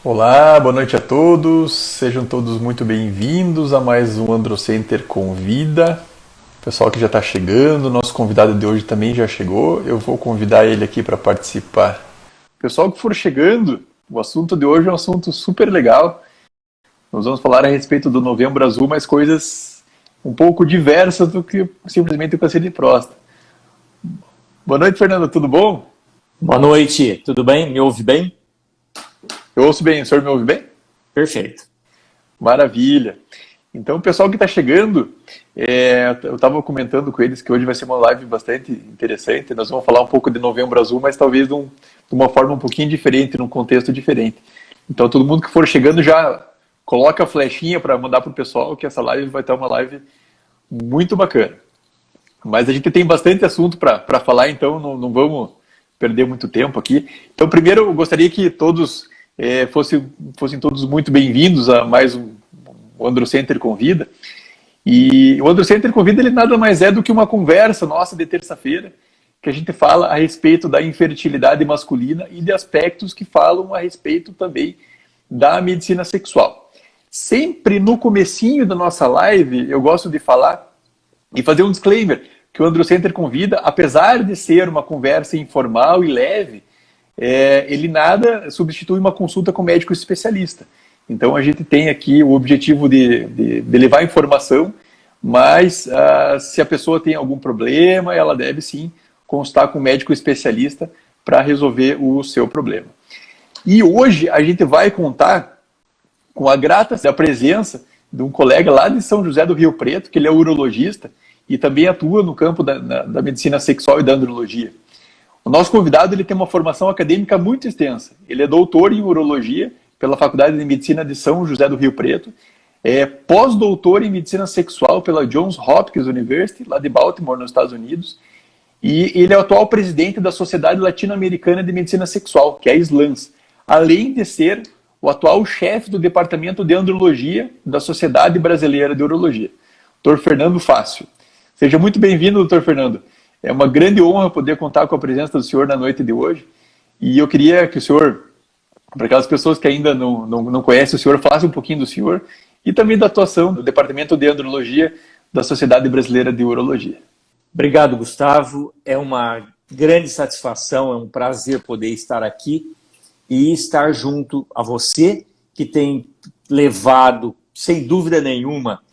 Olá, boa noite a todos, sejam todos muito bem-vindos a mais um Androcenter Convida. Pessoal que já está chegando, nosso convidado de hoje também já chegou, eu vou convidar ele aqui para participar. Pessoal que for chegando, o assunto de hoje é um assunto super legal. Nós vamos falar a respeito do Novembro Azul, mas coisas um pouco diversas do que simplesmente o câncer de próstata. Boa noite, Fernando, tudo bom? Boa noite, tudo bem? Me ouve bem? Eu ouço bem, o senhor me ouve bem? Perfeito. Maravilha. Então, o pessoal que está chegando, eu estava comentando com eles que hoje vai ser uma live bastante interessante. Nós vamos falar um pouco de Novembro Azul, mas talvez de uma forma um pouquinho diferente, num contexto diferente. Então, todo mundo que for chegando já coloca a flechinha para mandar para o pessoal que essa live vai ter uma live muito bacana. Mas a gente tem bastante assunto para falar, então não vamos perder muito tempo aqui. Então, primeiro, eu gostaria que todos fossem todos muito bem-vindos a mais um Androcenter Convida. E o Androcenter Convida, ele nada mais é do que uma conversa nossa de terça-feira, que a gente fala a respeito da infertilidade masculina e de aspectos que falam a respeito também da medicina sexual. Sempre no comecinho da nossa live, eu gosto de falar e fazer um disclaimer, que o Androcenter Convida, apesar de ser uma conversa informal e leve, ele nada substitui uma consulta com médico especialista. Então a gente tem aqui o objetivo de levar informação, mas se a pessoa tem algum problema, ela deve sim consultar com um médico especialista para resolver o seu problema. E hoje a gente vai contar com a grata presença de um colega lá de São José do Rio Preto, que ele é urologista e também atua no campo da medicina sexual e da andrologia. O nosso convidado, ele tem uma formação acadêmica muito extensa. Ele é doutor em urologia pela Faculdade de Medicina de São José do Rio Preto, é pós-doutor em medicina sexual pela Johns Hopkins University, lá de Baltimore, nos Estados Unidos, e ele é o atual presidente da Sociedade Latino-Americana de Medicina Sexual, que é a SLAMS, além de ser o atual chefe do Departamento de Andrologia da Sociedade Brasileira de Urologia, Dr. Fernando Fácio. Seja muito bem-vindo, Dr. Fernando. É uma grande honra poder contar com a presença do senhor na noite de hoje. E eu queria que o senhor, para aquelas pessoas que ainda não conhecem o senhor, falasse um pouquinho do senhor e também da atuação do Departamento de Andrologia da Sociedade Brasileira de Urologia. Obrigado, Gustavo. É uma grande satisfação, é um prazer poder estar aqui e estar junto a você, que tem levado, sem dúvida nenhuma,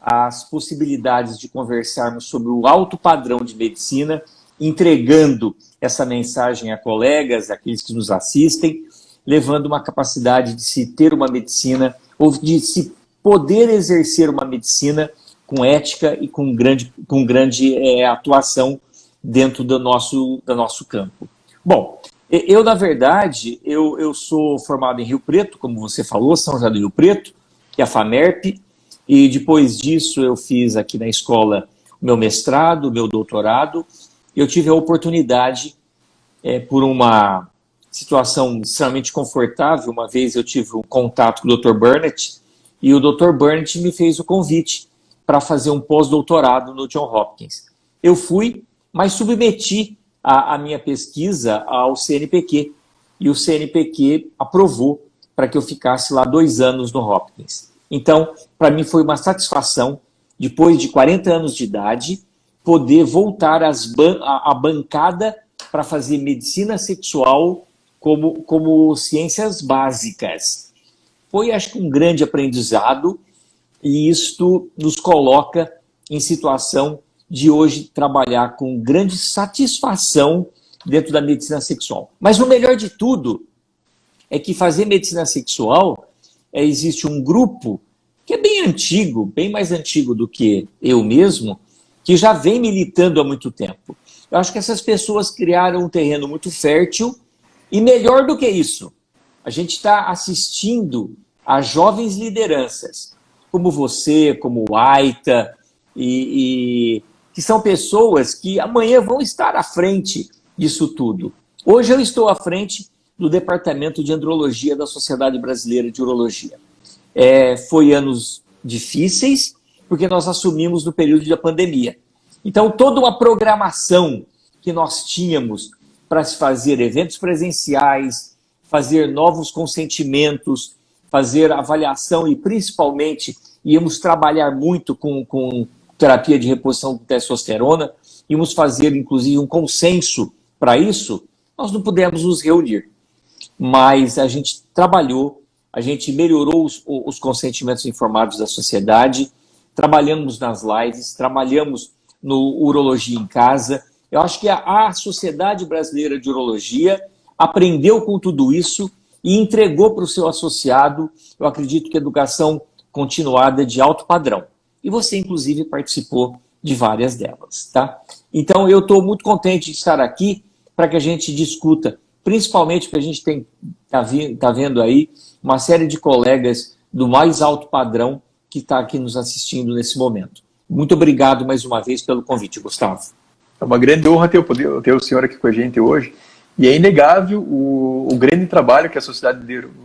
as possibilidades de conversarmos sobre o alto padrão de medicina, entregando essa mensagem a colegas, aqueles que nos assistem, levando uma capacidade de se ter uma medicina, ou de se poder exercer uma medicina com ética e com grande atuação dentro do nosso campo. Bom, eu, na verdade, eu sou formado em Rio Preto, como você falou, São José do Rio Preto, que é a FAMERP, e depois disso eu fiz aqui na escola o meu mestrado, o meu doutorado. Eu tive a oportunidade, por uma situação extremamente confortável, uma vez eu tive um contato com o Dr. Burnett, e o Dr. Burnett me fez o convite para fazer um pós-doutorado no Johns Hopkins. Eu fui, mas submeti a minha pesquisa ao CNPq, e o CNPq aprovou para que eu ficasse lá 2 anos no Hopkins. Então, para mim foi uma satisfação, depois de 40 anos de idade, poder voltar à bancada para fazer medicina sexual como ciências básicas. Foi, acho que, um grande aprendizado, e isto nos coloca em situação de hoje trabalhar com grande satisfação dentro da medicina sexual. Mas o melhor de tudo é que fazer medicina sexual, existe um grupo que é bem antigo, bem mais antigo do que eu mesmo, que já vem militando há muito tempo. Eu acho que essas pessoas criaram um terreno muito fértil e, melhor do que isso, a gente está assistindo a jovens lideranças, como você, como o Aita, que são pessoas que amanhã vão estar à frente disso tudo. Hoje eu estou à frente do Departamento de Andrologia da Sociedade Brasileira de Urologia. Foi anos difíceis, porque nós assumimos no período da pandemia. Então, toda uma programação que nós tínhamos para se fazer eventos presenciais, fazer novos consentimentos, fazer avaliação e, principalmente, íamos trabalhar muito com terapia de reposição de testosterona, íamos fazer, inclusive, um consenso para isso, nós não pudemos nos reunir. Mas a gente trabalhou, a gente melhorou os consentimentos informados da sociedade, trabalhamos nas lives, trabalhamos no Urologia em Casa. Eu acho que a Sociedade Brasileira de Urologia aprendeu com tudo isso e entregou para o seu associado, eu acredito que educação continuada de alto padrão. E você, inclusive, participou de várias delas, tá? Então, eu estou muito contente de estar aqui para que a gente discuta, principalmente porque a gente tá vendo aí uma série de colegas do mais alto padrão que está aqui nos assistindo nesse momento. Muito obrigado mais uma vez pelo convite, Gustavo. É uma grande honra ter o senhor aqui com a gente hoje. E é inegável o grande trabalho que a Sociedade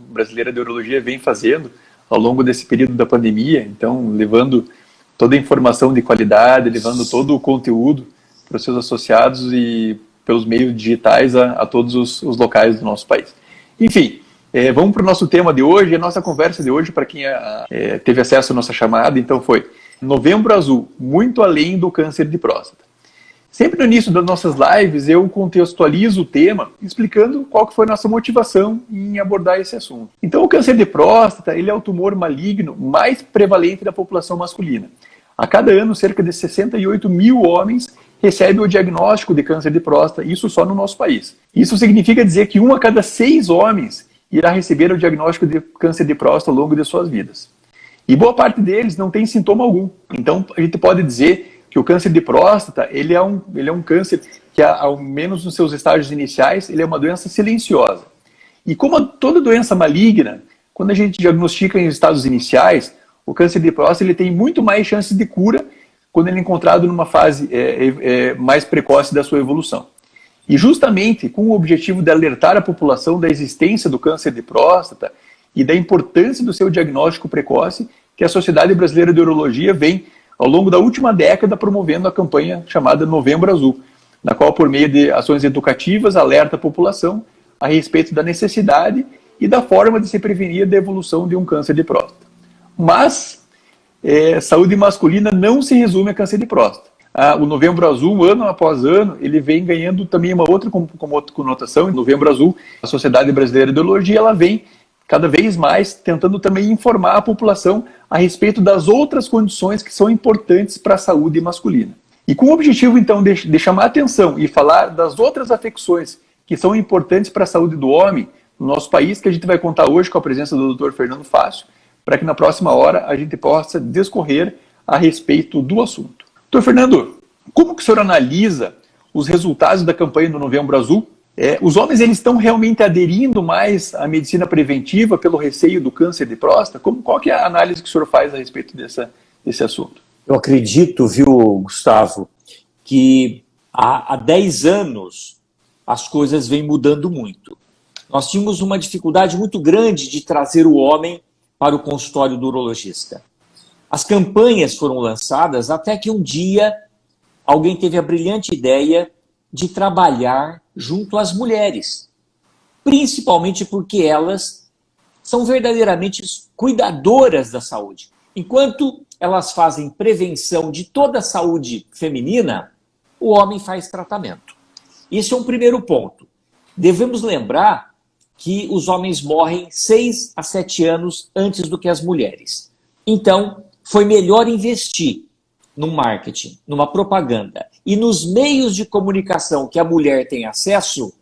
Brasileira de Urologia vem fazendo ao longo desse período da pandemia. Então, levando toda a informação de qualidade, levando todo o conteúdo para os seus associados e pelos meios digitais a todos os locais do nosso país. Enfim, vamos para o nosso tema de hoje. A nossa conversa de hoje, para quem teve acesso à nossa chamada, então foi Novembro Azul, muito além do câncer de próstata. Sempre no início das nossas lives, eu contextualizo o tema, explicando qual que foi a nossa motivação em abordar esse assunto. Então, o câncer de próstata, ele é o tumor maligno mais prevalente da população masculina. A cada ano, cerca de 68 mil homens recebem o diagnóstico de câncer de próstata, isso só no nosso país. Isso significa dizer que 1 a cada 6 homens irá receber o diagnóstico de câncer de próstata ao longo de suas vidas. E boa parte deles não tem sintoma algum. Então, a gente pode dizer que o câncer de próstata, ele é um câncer que, ao menos nos seus estágios iniciais, ele é uma doença silenciosa. E como toda doença maligna, quando a gente diagnostica em estados iniciais, o câncer de próstata ele tem muito mais chances de cura quando ele é encontrado numa fase mais precoce da sua evolução. E justamente com o objetivo de alertar a população da existência do câncer de próstata e da importância do seu diagnóstico precoce, que a Sociedade Brasileira de Urologia vem ao longo da última década promovendo a campanha chamada Novembro Azul, na qual, por meio de ações educativas, alerta a população a respeito da necessidade e da forma de se prevenir da evolução de um câncer de próstata. Mas, saúde masculina não se resume a câncer de próstata. O Novembro Azul, ano após ano, ele vem ganhando também uma outra conotação. Em Novembro Azul, a Sociedade Brasileira de Urologia, ela vem cada vez mais tentando também informar a população a respeito das outras condições que são importantes para a saúde masculina. E com o objetivo, então, de chamar a atenção e falar das outras afecções que são importantes para a saúde do homem no nosso país, que a gente vai contar hoje com a presença do Dr. Fernando Fácio, para que na próxima hora a gente possa discorrer a respeito do assunto. Dr. Fernando, como que o senhor analisa os resultados da campanha do Novembro Azul? Os homens eles estão realmente aderindo mais à medicina preventiva pelo receio do câncer de próstata? Qual que é a análise que o senhor faz a respeito desse assunto? Eu acredito, viu, Gustavo, que há 10 anos as coisas vêm mudando muito. Nós tínhamos uma dificuldade muito grande de trazer o homem para o consultório do urologista. As campanhas foram lançadas até que um dia alguém teve a brilhante ideia de trabalhar junto às mulheres, principalmente porque elas são verdadeiramente cuidadoras da saúde. Enquanto elas fazem prevenção de toda a saúde feminina, o homem faz tratamento. Isso é um primeiro ponto. Devemos lembrar que os homens morrem 6 a 7 anos antes do que as mulheres. Então, foi melhor investir no marketing, numa propaganda e nos meios de comunicação que a mulher tem acesso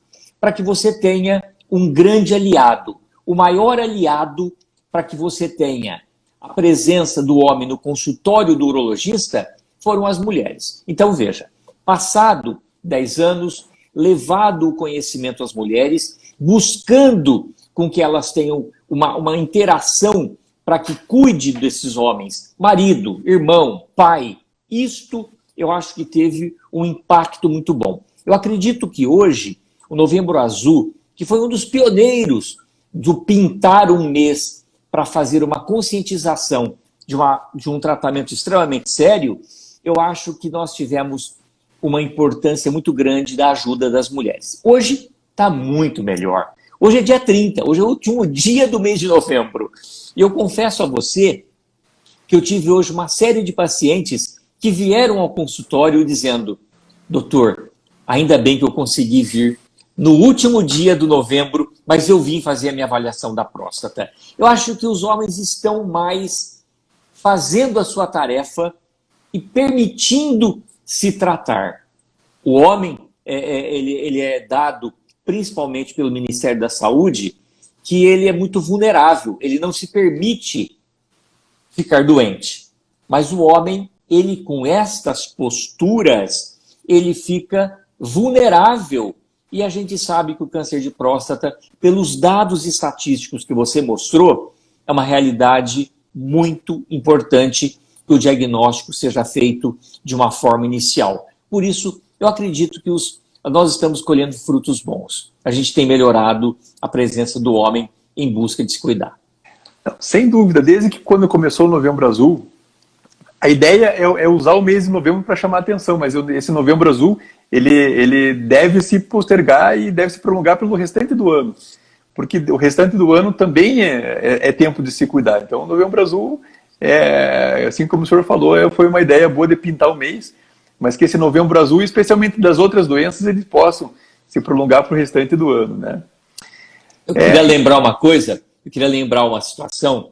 para que você tenha um grande aliado, o maior aliado para que você tenha a presença do homem no consultório do urologista foram as mulheres. Então veja, passado 10 anos, levado o conhecimento às mulheres, buscando com que elas tenham uma interação para que cuide desses homens, marido, irmão, pai. Isto eu acho que teve um impacto muito bom. Eu acredito que hoje o Novembro Azul, que foi um dos pioneiros do Pintar um Mês para fazer uma conscientização de um tratamento extremamente sério, eu acho que nós tivemos uma importância muito grande da ajuda das mulheres. Hoje está muito melhor. Hoje é dia 30, hoje é o último dia do mês de novembro. E eu confesso a você que eu tive hoje uma série de pacientes que vieram ao consultório dizendo: doutor, ainda bem que eu consegui vir no último dia do novembro, mas eu vim fazer a minha avaliação da próstata. Eu acho que os homens estão mais fazendo a sua tarefa e permitindo se tratar. O homem, ele é dado, principalmente pelo Ministério da Saúde, que ele é muito vulnerável, ele não se permite ficar doente. Mas o homem, ele com estas posturas, ele fica vulnerável. E a gente sabe que o câncer de próstata, pelos dados estatísticos que você mostrou, é uma realidade muito importante que o diagnóstico seja feito de uma forma inicial. Por isso, eu acredito que nós estamos colhendo frutos bons. A gente tem melhorado a presença do homem em busca de se cuidar. Sem dúvida, desde que quando começou o Novembro Azul, a ideia é usar o mês de novembro para chamar a atenção, mas esse Novembro Azul, ele deve se postergar e deve se prolongar pelo restante do ano, porque o restante do ano também é tempo de se cuidar. Então, o Novembro Azul, assim como o senhor falou, foi uma ideia boa de pintar o mês, mas que esse Novembro Azul, especialmente das outras doenças, eles possam se prolongar para o restante do ano, né? Eu queria lembrar uma coisa, eu queria lembrar uma situação,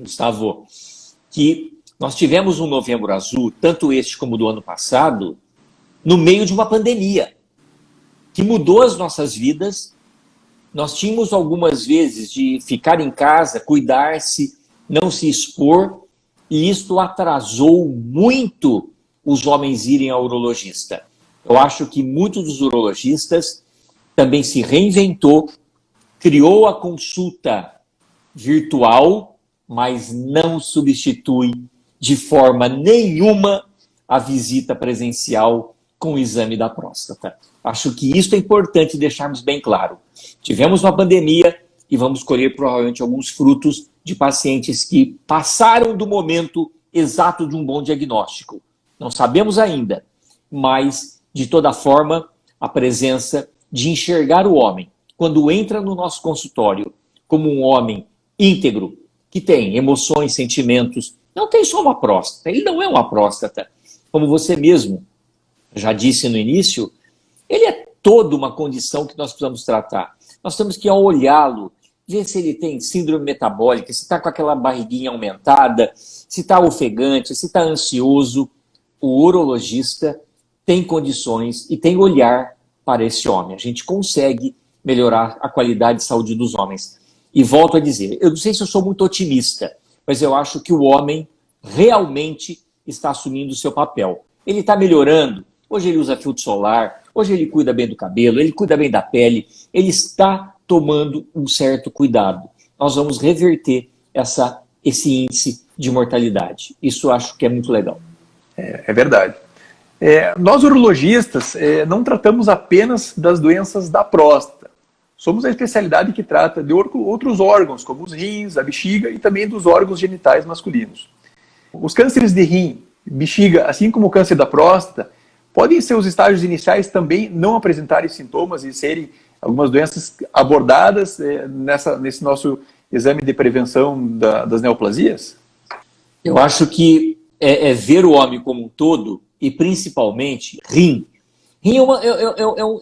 Gustavo, que nós tivemos um Novembro Azul, tanto este como do ano passado, no meio de uma pandemia, que mudou as nossas vidas. Nós tínhamos algumas vezes de ficar em casa, cuidar-se, não se expor, e isto atrasou muito os homens irem ao urologista. Eu acho que muitos dos urologistas também se reinventou, criou a consulta virtual, mas não substitui de forma nenhuma a visita presencial com o exame da próstata. Acho que isso é importante deixarmos bem claro. Tivemos uma pandemia e vamos colher provavelmente alguns frutos de pacientes que passaram do momento exato de um bom diagnóstico. Não sabemos ainda, mas, de toda forma, a presença de enxergar o homem, quando entra no nosso consultório, como um homem íntegro, que tem emoções, sentimentos, não tem só uma próstata, ele não é uma próstata. Como você mesmo já disse no início, ele é toda uma condição que nós precisamos tratar. Nós temos que olhá-lo, ver se ele tem síndrome metabólica, se está com aquela barriguinha aumentada, se está ofegante, se está ansioso. O urologista tem condições e tem olhar para esse homem. A gente consegue melhorar a qualidade de saúde dos homens. E volto a dizer, eu não sei se eu sou muito otimista, mas eu acho que o homem realmente está assumindo o seu papel. Ele está melhorando. Hoje ele usa filtro solar, hoje ele cuida bem do cabelo, ele cuida bem da pele, ele está tomando um certo cuidado. Nós vamos reverter esse índice de mortalidade. Isso eu acho que é muito legal. É verdade. Nós urologistas não tratamos apenas das doenças da próstata. Somos a especialidade que trata de outros órgãos, como os rins, a bexiga e também dos órgãos genitais masculinos. Os cânceres de rim, bexiga, assim como o câncer da próstata, podem ser os estágios iniciais também não apresentarem sintomas e serem algumas doenças abordadas nesse nosso exame de prevenção das neoplasias? Eu acho que ver o homem como um todo e principalmente rim. Rim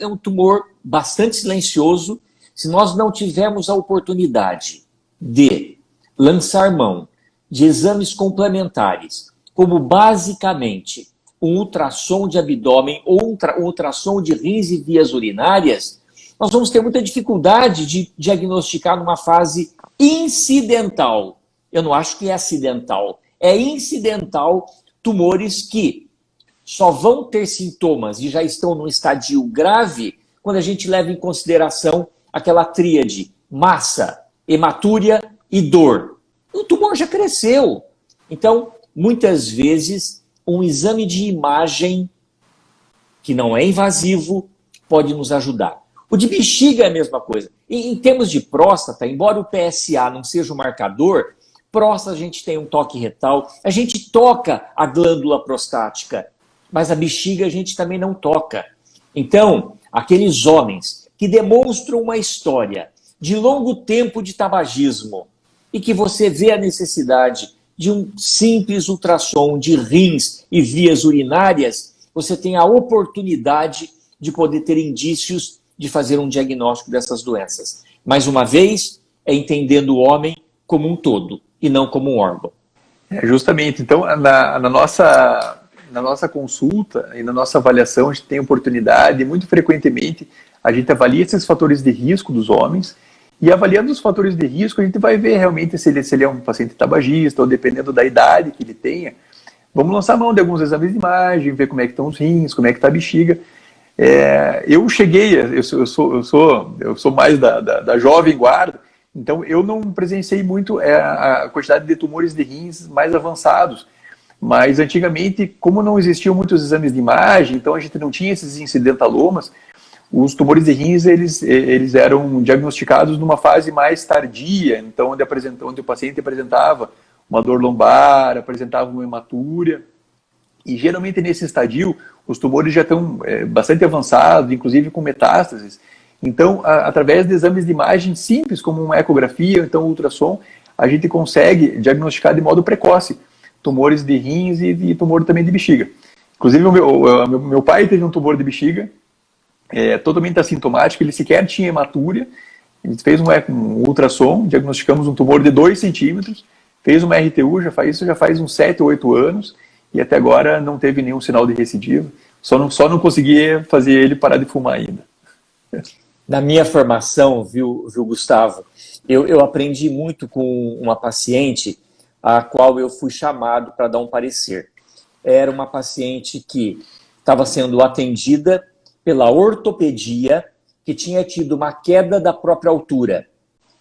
é um tumor bastante silencioso. Se nós não tivermos a oportunidade de lançar mão de exames complementares, como basicamente um ultrassom de abdômen ou um ultrassom de rins e vias urinárias, nós vamos ter muita dificuldade de diagnosticar numa fase incidental. Eu não acho que é acidental. É incidental tumores que só vão ter sintomas e já estão num estadio grave quando a gente leva em consideração aquela tríade: massa, hematúria e dor. O tumor já cresceu. Então, muitas vezes, um exame de imagem que não é invasivo pode nos ajudar. O de bexiga é a mesma coisa. E em termos de próstata, embora o PSA não seja o marcador, próstata a gente tem um toque retal, a gente toca a glândula prostática, mas a bexiga a gente também não toca. Então, aqueles homens que demonstram uma história de longo tempo de tabagismo e que você vê a necessidade de um simples ultrassom de rins e vias urinárias, você tem a oportunidade de poder ter indícios de fazer um diagnóstico dessas doenças. Mais uma vez, é entendendo o homem como um todo e não como um órgão. Justamente. Então, na nossa consulta e na nossa avaliação, a gente tem oportunidade, muito frequentemente, a gente avalia esses fatores de risco dos homens, e avaliando os fatores de risco, a gente vai ver realmente se ele é um paciente tabagista, ou dependendo da idade que ele tenha, vamos lançar mão de alguns exames de imagem, ver como é que estão os rins, como é que está a bexiga. Eu sou mais da jovem guarda, então eu não presenciei muito a quantidade de tumores de rins mais avançados, mas antigamente, como não existiam muitos exames de imagem, então a gente não tinha esses incidentalomas, os tumores de rins eles eram diagnosticados numa fase mais tardia, então onde o paciente apresentava uma dor lombar, apresentava uma hematúria, e geralmente nesse estadio os tumores já estão bastante avançados, inclusive com metástases. Então, através de exames de imagem simples, como uma ecografia ou então ultrassom, a gente consegue diagnosticar de modo precoce tumores de rins e tumor também de bexiga. Inclusive, o meu pai teve um tumor de bexiga, totalmente assintomático, ele sequer tinha hematúria. A gente fez um ultrassom, diagnosticamos um tumor de 2 centímetros, fez uma RTU, isso já faz uns 7 ou 8 anos, e até agora não teve nenhum sinal de recidiva. Só não consegui fazer ele parar de fumar ainda. Na minha formação, viu Gustavo, eu aprendi muito com uma paciente a qual eu fui chamado para dar um parecer. Era uma paciente que estava sendo atendida pela ortopedia, que tinha tido uma queda da própria altura.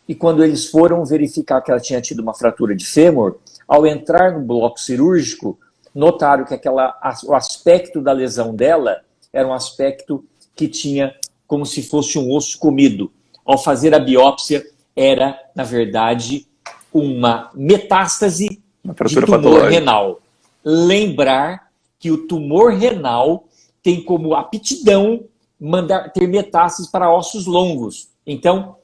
E quando eles foram verificar que ela tinha tido uma fratura de fêmur, ao entrar no bloco cirúrgico, notaram que o aspecto da lesão dela era um aspecto que tinha como se fosse um osso comido. Ao fazer a biópsia, era, na verdade, uma metástase de tumor renal. Lembrar que o tumor renal tem como aptidão ter metástases para ossos longos. Então,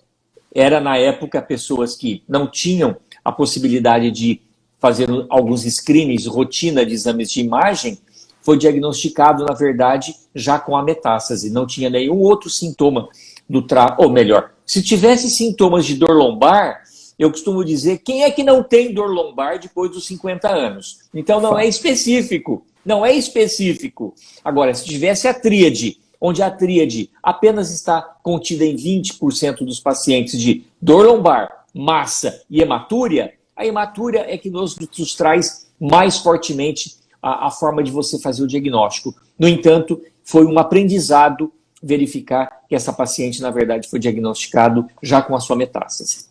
era na época pessoas que não tinham a possibilidade de fazer alguns screenings, rotina de exames de imagem, foi diagnosticado, na verdade, já com a metástase. Não tinha nenhum outro sintoma do trato, ou melhor, se tivesse sintomas de dor lombar, eu costumo dizer, quem é que não tem dor lombar depois dos 50 anos? Então não é específico, não é específico. Agora, se tivesse a tríade, onde a tríade apenas está contida em 20% dos pacientes de dor lombar, massa e hematúria, a hematúria é que nos traz mais fortemente a forma de você fazer o diagnóstico. No entanto, foi um aprendizado verificar que essa paciente, na verdade, foi diagnosticado já com a sua metástase.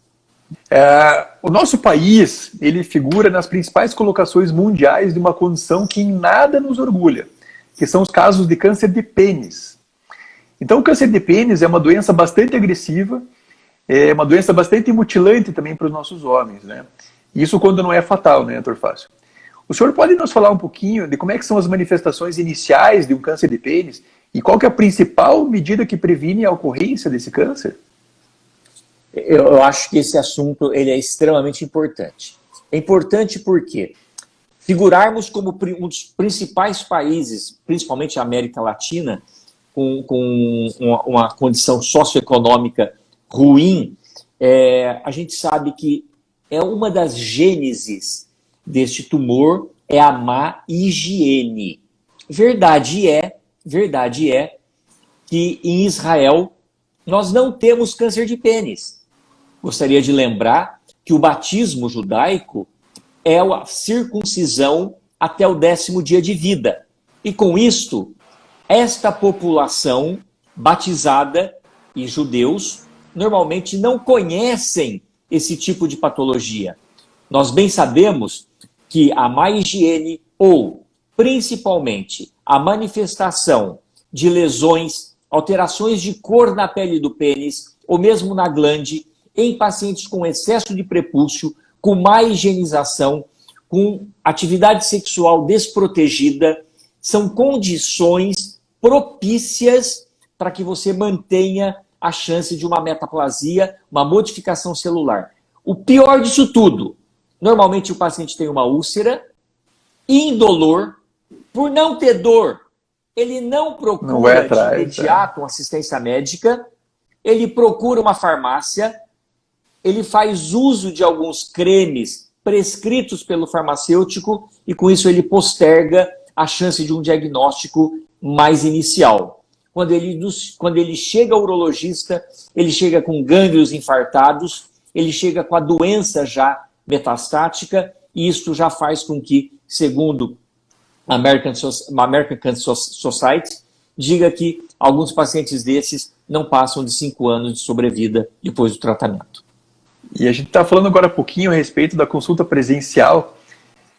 O nosso país, ele figura nas principais colocações mundiais de uma condição que em nada nos orgulha, que são os casos de câncer de pênis. Então, o câncer de pênis é uma doença bastante agressiva, é uma doença bastante mutilante também para os nossos homens, né? Isso quando não é fatal, né, doutor Fácio? O senhor pode nos falar um pouquinho de como é que são as manifestações iniciais de um câncer de pênis e qual que é a principal medida que previne a ocorrência desse câncer? Eu acho que esse assunto ele é extremamente importante. É importante porque figurarmos como um dos principais países, principalmente a América Latina, com uma condição socioeconômica ruim, a gente sabe que uma das gêneses deste tumor é a má higiene. Verdade é que em Israel nós não temos câncer de pênis. Gostaria de lembrar que o batismo judaico é a circuncisão até o 10º dia de vida. E com isto, esta população batizada e judeus normalmente não conhecem esse tipo de patologia. Nós bem sabemos que a má higiene ou, principalmente, a manifestação de lesões alterações de cor na pele do pênis ou mesmo na glande em pacientes com excesso de prepúcio, com má higienização, com atividade sexual desprotegida, são condições propícias para que você mantenha a chance de uma metaplasia, uma modificação celular. O pior disso tudo, normalmente o paciente tem uma úlcera indolor, por não ter dor, ele não procura de imediato uma assistência médica, ele procura uma farmácia, ele faz uso de alguns cremes prescritos pelo farmacêutico e com isso ele posterga a chance de um diagnóstico mais inicial. Quando ele chega ao urologista, ele chega com gânglios infartados, ele chega com a doença já metastática e isso já faz com que, segundo a American Cancer Society, diga que alguns pacientes desses não passam de 5 anos de sobrevida depois do tratamento. E a gente está falando agora um pouquinho a respeito da consulta presencial.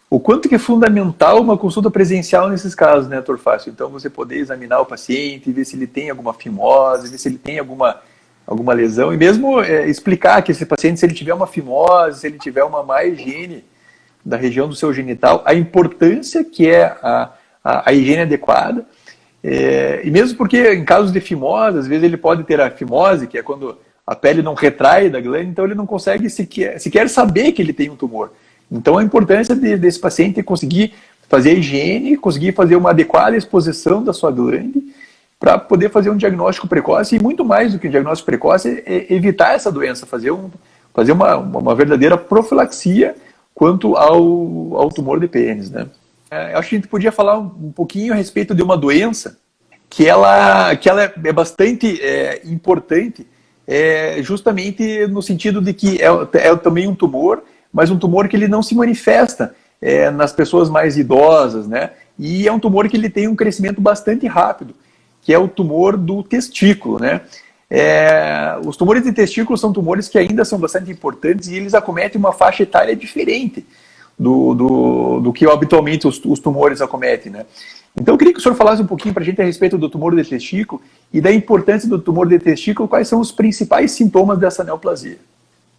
O quanto que é fundamental uma consulta presencial nesses casos, né, Dr. Fácil? Então, você poder examinar o paciente, ver se ele tem alguma fimose, ver se ele tem alguma lesão, e mesmo explicar que esse paciente, se ele tiver uma fimose, se ele tiver uma má higiene da região do seu genital, a importância que é a higiene adequada. E mesmo porque, em casos de fimose, às vezes ele pode ter a fimose, que é quando a pele não retrai da glândula, então ele não consegue sequer saber que ele tem um tumor. Então a importância desse paciente é conseguir fazer a higiene, conseguir fazer uma adequada exposição da sua glândula para poder fazer um diagnóstico precoce, e muito mais do que um diagnóstico precoce, é evitar essa doença, fazer uma verdadeira profilaxia quanto ao tumor de pênis, né? Eu acho que a gente podia falar um pouquinho a respeito de uma doença que ela é bastante importante, justamente no sentido de que é também um tumor, mas um tumor que ele não se manifesta nas pessoas mais idosas, né? E é um tumor que ele tem um crescimento bastante rápido, que é o tumor do testículo, né? Os tumores de testículo são tumores que ainda são bastante importantes e eles acometem uma faixa etária diferente do que habitualmente os tumores acometem, né? Então eu queria que o senhor falasse um pouquinho para a gente a respeito do tumor de testículo e da importância do tumor de testículo, quais são os principais sintomas dessa neoplasia.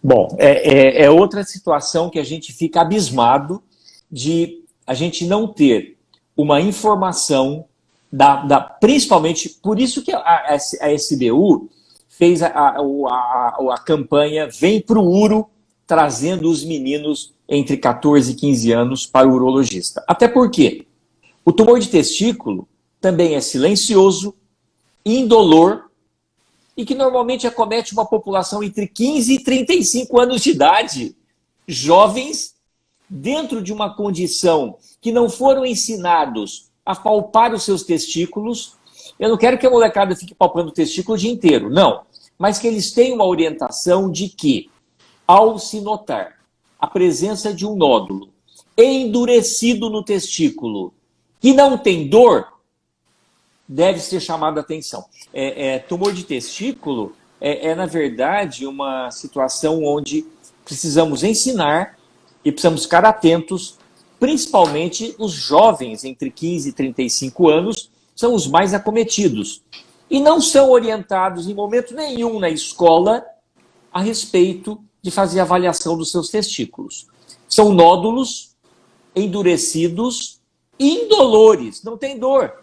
Bom, é outra situação que a gente fica abismado de a gente não ter uma informação principalmente, por isso que a SBU fez a campanha Vem Pro Uro, trazendo os meninos entre 14 e 15 anos para o urologista. Até porque o tumor de testículo também é silencioso, indolor, e que normalmente acomete uma população entre 15 e 35 anos de idade, jovens, dentro de uma condição que não foram ensinados a palpar os seus testículos. Eu não quero que a molecada fique palpando o testículo o dia inteiro, não. Mas que eles tenham uma orientação de que, ao se notar a presença de um nódulo endurecido no testículo, que não tem dor, deve ser chamado a atenção. Tumor de testículo na verdade, uma situação onde precisamos ensinar e precisamos ficar atentos, principalmente os jovens entre 15 e 35 anos, são os mais acometidos. E não são orientados em momento nenhum na escola a respeito de fazer avaliação dos seus testículos. São nódulos endurecidos, indolores, não tem dor.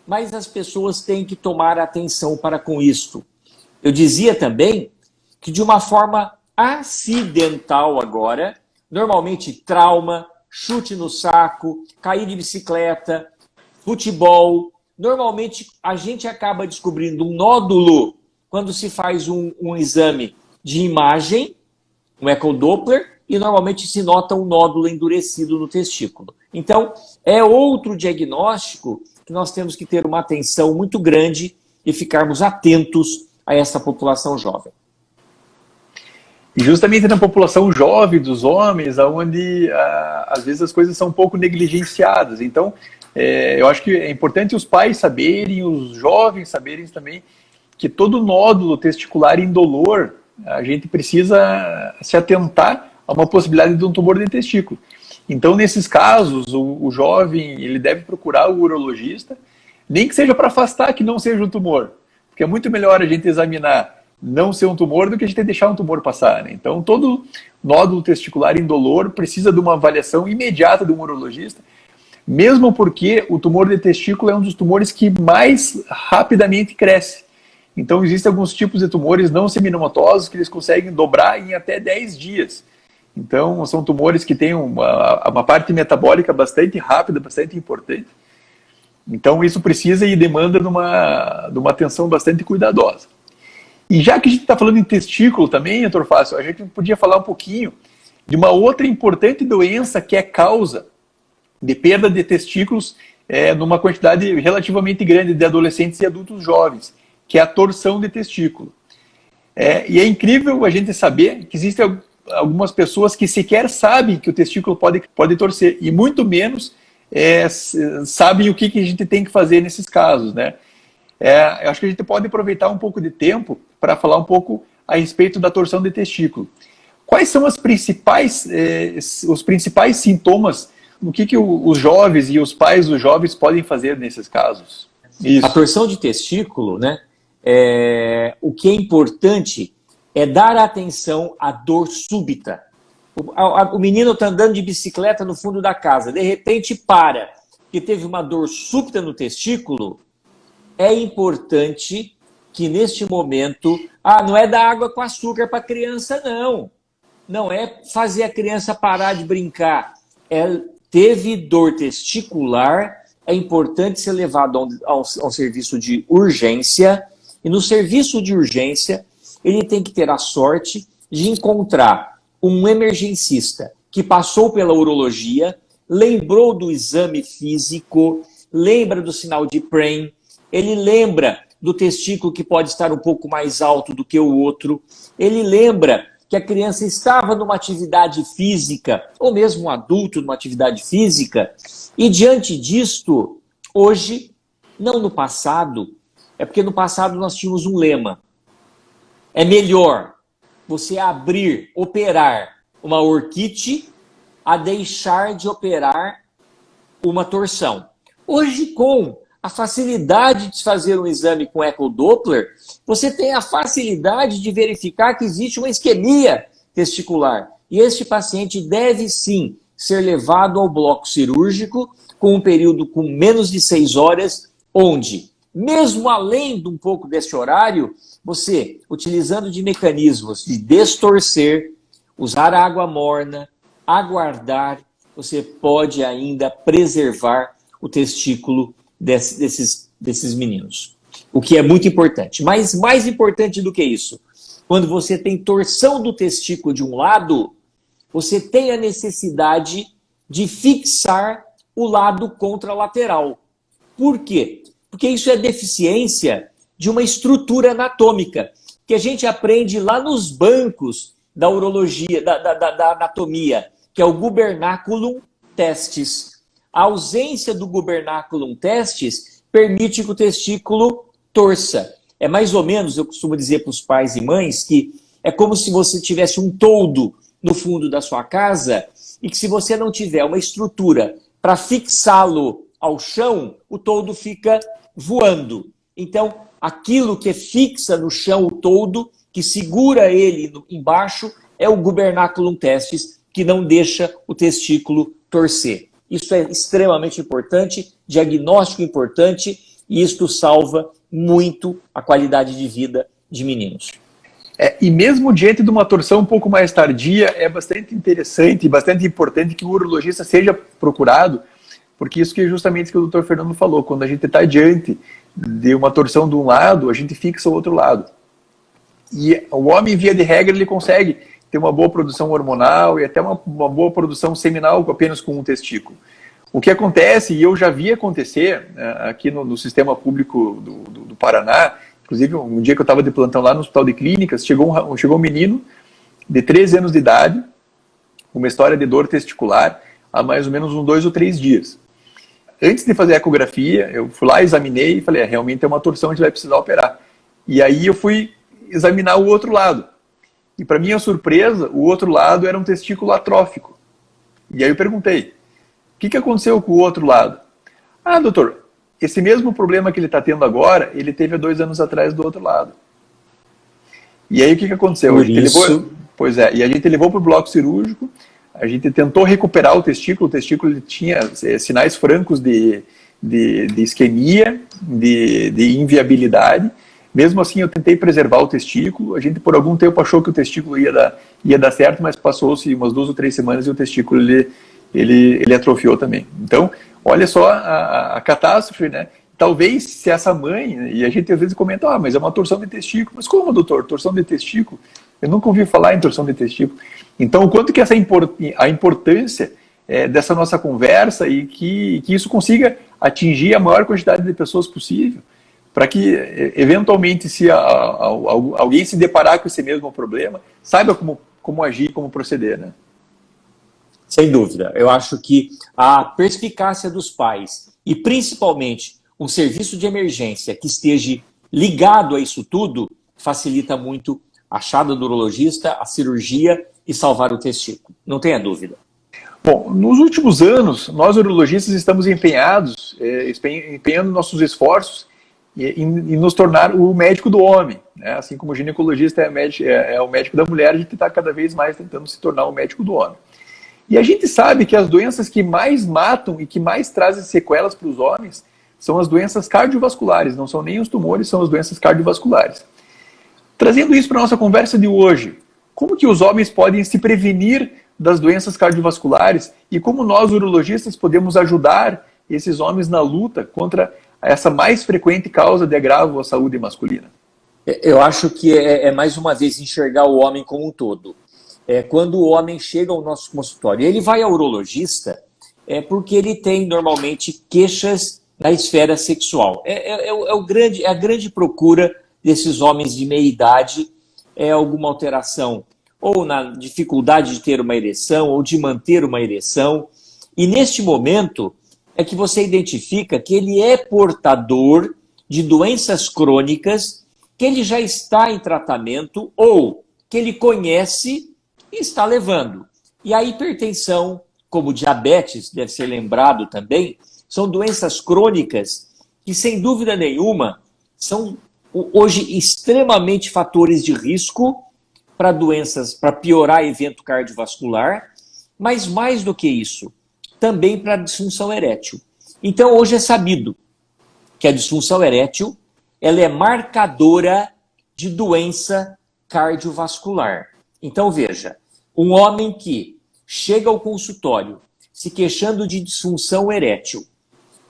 Mas as pessoas têm que tomar atenção para com isto. Eu dizia também que de uma forma acidental agora, normalmente trauma, chute no saco, cair de bicicleta, futebol, normalmente a gente acaba descobrindo um nódulo quando se faz um exame de imagem, um ecodoppler, e normalmente se nota um nódulo endurecido no testículo. Então, é outro diagnóstico que nós temos que ter uma atenção muito grande e ficarmos atentos a essa população jovem. E justamente na população jovem dos homens, onde às vezes as coisas são um pouco negligenciadas. Então, eu acho que é importante os pais saberem, os jovens saberem também, que todo nódulo testicular indolor, a gente precisa se atentar a uma possibilidade de um tumor de testículo. Então, nesses casos, o jovem ele deve procurar o urologista, nem que seja para afastar que não seja um tumor, porque é muito melhor a gente examinar não ser um tumor do que a gente deixar um tumor passar, né? Então, todo nódulo testicular indolor precisa de uma avaliação imediata do urologista, mesmo porque o tumor de testículo é um dos tumores que mais rapidamente cresce. Então, existem alguns tipos de tumores não seminomatosos que eles conseguem dobrar em até 10 dias. Então, são tumores que têm uma parte metabólica bastante rápida, bastante importante. Então, isso precisa e demanda de uma atenção bastante cuidadosa. E já que a gente está falando em testículo também, doutor Fácil, a gente podia falar um pouquinho de uma outra importante doença que é causa de perda de testículos numa quantidade relativamente grande de adolescentes e adultos jovens, que é a torção de testículo. E é incrível a gente saber que existem algumas pessoas que sequer sabem que o testículo pode torcer, e muito menos sabem o que a gente tem que fazer nesses casos, né? Eu acho que a gente pode aproveitar um pouco de tempo para falar um pouco a respeito da torção de testículo. Quais são os principais sintomas, o que os jovens e os pais dos jovens podem fazer nesses casos? Isso. A torção de testículo, né? O que é importante é dar atenção à dor súbita. O menino está andando de bicicleta no fundo da casa, de repente para, porque teve uma dor súbita no testículo. É importante que neste momento, não é dar água com açúcar para a criança, não. Não é fazer a criança parar de brincar. Teve dor testicular, é importante ser levado a um serviço de urgência, e no serviço de urgência ele tem que ter a sorte de encontrar um emergencista que passou pela urologia, lembrou do exame físico, lembra do sinal de Prem, ele lembra do testículo que pode estar um pouco mais alto do que o outro, ele lembra que a criança estava numa atividade física, ou mesmo um adulto numa atividade física, e diante disto, hoje, não no passado, é porque no passado nós tínhamos um lema, é melhor você operar uma orquite a deixar de operar uma torção. Hoje, com a facilidade de fazer um exame com ecodoppler, você tem a facilidade de verificar que existe uma isquemia testicular. E este paciente deve sim ser levado ao bloco cirúrgico com um período com menos de 6 horas, onde, mesmo além de um pouco desse horário, você, utilizando de mecanismos de destorcer, usar água morna, aguardar, você pode ainda preservar o testículo desses meninos. O que é muito importante. Mas mais importante do que isso, quando você tem torção do testículo de um lado, você tem a necessidade de fixar o lado contralateral. Por quê? Porque isso é deficiência de uma estrutura anatômica, que a gente aprende lá nos bancos da urologia, da anatomia, que é o gubernaculum testis. A ausência do gubernaculum testis permite que o testículo torça. É mais ou menos, eu costumo dizer para os pais e mães, que é como se você tivesse um toldo no fundo da sua casa e que se você não tiver uma estrutura para fixá-lo ao chão, o toldo fica voando. Então, aquilo que fixa no chão o toldo, que segura ele embaixo, é o gubernaculum testis, que não deixa o testículo torcer. Isso é extremamente importante, diagnóstico importante, e isto salva muito a qualidade de vida de meninos. E mesmo diante de uma torção um pouco mais tardia, é bastante interessante e bastante importante que o urologista seja procurado, porque isso que é justamente o que o doutor Fernando falou, quando a gente está diante de uma torção de um lado, a gente fixa o outro lado. E o homem, via de regra, ele consegue ter uma boa produção hormonal e até uma boa produção seminal apenas com um testículo. O que acontece, e eu já vi acontecer aqui no sistema público do Paraná, inclusive um dia que eu estava de plantão lá no Hospital de Clínicas, chegou um menino de 13 anos de idade, com uma história de dor testicular há mais ou menos uns 2 ou 3 dias. Antes de fazer a ecografia, eu fui lá, examinei e falei, realmente é uma torção, a gente vai precisar operar. E aí eu fui examinar o outro lado. E para minha surpresa, o outro lado era um testículo atrófico. E aí eu perguntei, o que aconteceu com o outro lado? Doutor, esse mesmo problema que ele está tendo agora, ele teve há 2 anos atrás do outro lado. E aí o que aconteceu? Por isso... Pois é, e a gente levou para o bloco cirúrgico, a gente tentou recuperar o testículo ele tinha sinais francos de isquemia, de inviabilidade. Mesmo assim, eu tentei preservar o testículo. A gente, por algum tempo, achou que o testículo ia dar certo, mas passou-se umas 2 ou 3 semanas e o testículo ele atrofiou também. Então, olha só a catástrofe, né? Talvez se essa mãe, e a gente às vezes comenta, mas é uma torção de testículo. Mas como, doutor? Torção de testículo? Eu nunca ouvi falar em torção de testículo. Então, o quanto que a importância dessa nossa conversa e que isso consiga atingir a maior quantidade de pessoas possível, para que, eventualmente, se alguém se deparar com esse mesmo problema, saiba como agir, como proceder, né? Sem dúvida. Eu acho que a perspicácia dos pais e, principalmente, um serviço de emergência que esteja ligado a isso tudo, facilita muito a achada do urologista, a cirurgia e salvar o testículo. Não tenha dúvida. Bom, nos últimos anos, nós urologistas estamos empenhando nossos esforços em nos tornar o médico do homem, né? Assim como o ginecologista é o médico da mulher, a gente está cada vez mais tentando se tornar o médico do homem. E a gente sabe que as doenças que mais matam e que mais trazem sequelas para os homens são as doenças cardiovasculares, não são nem os tumores, são as doenças cardiovasculares. Trazendo isso para a nossa conversa de hoje, como que os homens podem se prevenir das doenças cardiovasculares e como nós, urologistas, podemos ajudar esses homens na luta contra essa mais frequente causa de agravo à saúde masculina? Eu acho que é mais uma vez enxergar o homem como um todo. Quando o homem chega ao nosso consultório, ele vai ao urologista porque ele tem normalmente queixas na esfera sexual. É a grande procura desses homens de meia idade, alguma alteração ou na dificuldade de ter uma ereção ou de manter uma ereção. E neste momento é que você identifica que ele é portador de doenças crônicas, que ele já está em tratamento ou que ele conhece e está levando. E a hipertensão, como diabetes, deve ser lembrado também, são doenças crônicas que, sem dúvida nenhuma, são hoje extremamente fatores de risco para doenças, para piorar evento cardiovascular, mas mais do que isso, também para a disfunção erétil. Então, hoje é sabido que a disfunção erétil ela é marcadora de doença cardiovascular. Então, veja, um homem que chega ao consultório se queixando de disfunção erétil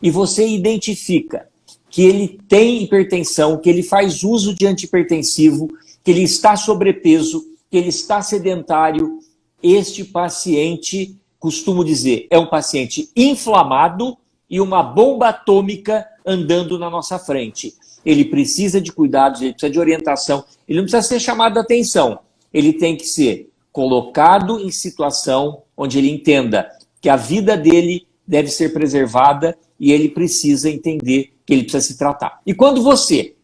e você identifica que ele tem hipertensão, que ele faz uso de antihipertensivo, que ele está sobrepeso, que ele está sedentário, este paciente, costumo dizer, é um paciente inflamado e uma bomba atômica andando na nossa frente. Ele precisa de cuidados, ele precisa de orientação, ele não precisa ser chamado a atenção, ele tem que ser colocado em situação onde ele entenda que a vida dele deve ser preservada e ele precisa entender que ele precisa se tratar. E quando você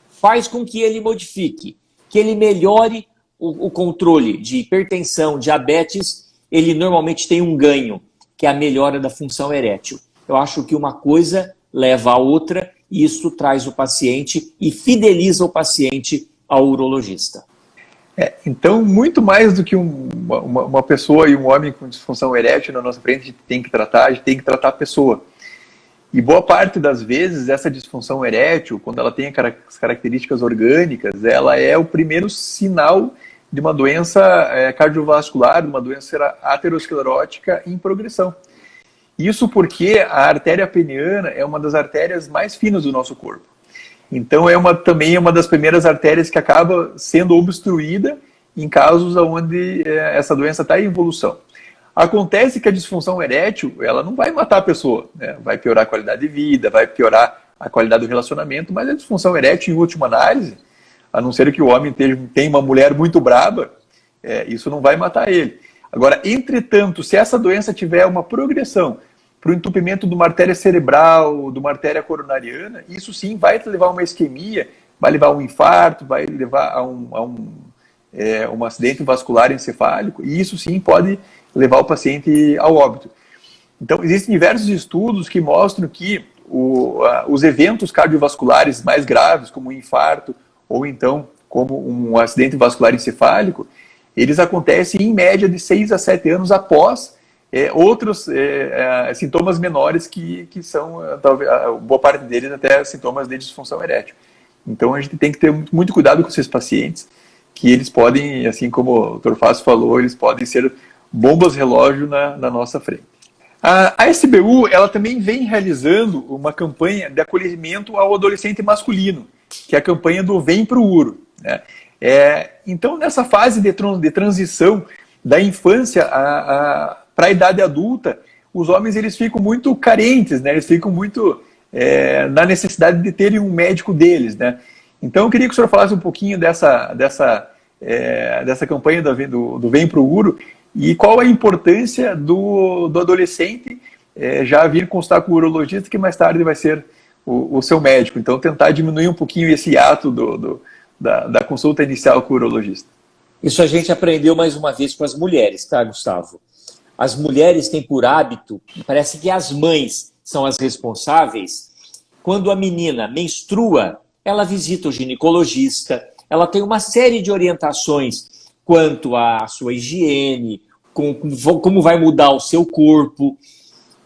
faz com que ele modifique, que ele melhore o controle de hipertensão, diabetes, ele normalmente tem um ganho, que é a melhora da função erétil. Eu acho que uma coisa leva a outra e isso traz o paciente e fideliza o paciente ao urologista. Então, muito mais do que uma pessoa e um homem com disfunção erétil na nossa frente, a gente tem que tratar a pessoa. E boa parte das vezes, essa disfunção erétil, quando ela tem as características orgânicas, ela é o primeiro sinal de uma doença cardiovascular, de uma doença aterosclerótica em progressão. Isso porque a artéria peniana é uma das artérias mais finas do nosso corpo. Então, também é uma das primeiras artérias que acaba sendo obstruída em casos onde essa doença está em evolução. Acontece que a disfunção erétil, ela não vai matar a pessoa, né? Vai piorar a qualidade de vida, vai piorar a qualidade do relacionamento, mas a disfunção erétil, em última análise, a não ser que o homem tenha uma mulher muito braba, isso não vai matar ele. Agora, entretanto, se essa doença tiver uma progressão para o entupimento de uma artéria cerebral, de uma artéria coronariana, isso sim vai levar a uma isquemia, vai levar a um infarto, vai levar a um acidente vascular encefálico, e isso sim pode levar o paciente ao óbito. Então, existem diversos estudos que mostram que os eventos cardiovasculares mais graves, como um infarto, ou então como um acidente vascular encefálico, eles acontecem em média de 6 a 7 anos após outros sintomas menores que são, talvez, boa parte deles até sintomas de disfunção erétil. Então a gente tem que ter muito cuidado com esses pacientes, que eles podem, assim como o Dr. Fácio falou, eles podem ser bombas relógio na nossa frente. A SBU, ela também vem realizando uma campanha de acolhimento ao adolescente masculino, que é a campanha do Vem Pro Uro, né? Então, nessa fase de transição da infância para a idade adulta, os homens eles ficam muito carentes, né? Eles ficam muito na necessidade de terem um médico deles, né? Então, eu queria que o senhor falasse um pouquinho dessa campanha do Vem Pro Uro e qual a importância do adolescente já vir consultar com o urologista, que mais tarde vai ser o seu médico. Então, tentar diminuir um pouquinho esse ato da consulta inicial com o urologista. Isso a gente aprendeu mais uma vez com as mulheres, tá, Gustavo? As mulheres têm por hábito, parece que as mães são as responsáveis, quando a menina menstrua, ela visita o ginecologista, ela tem uma série de orientações quanto à sua higiene, como vai mudar o seu corpo,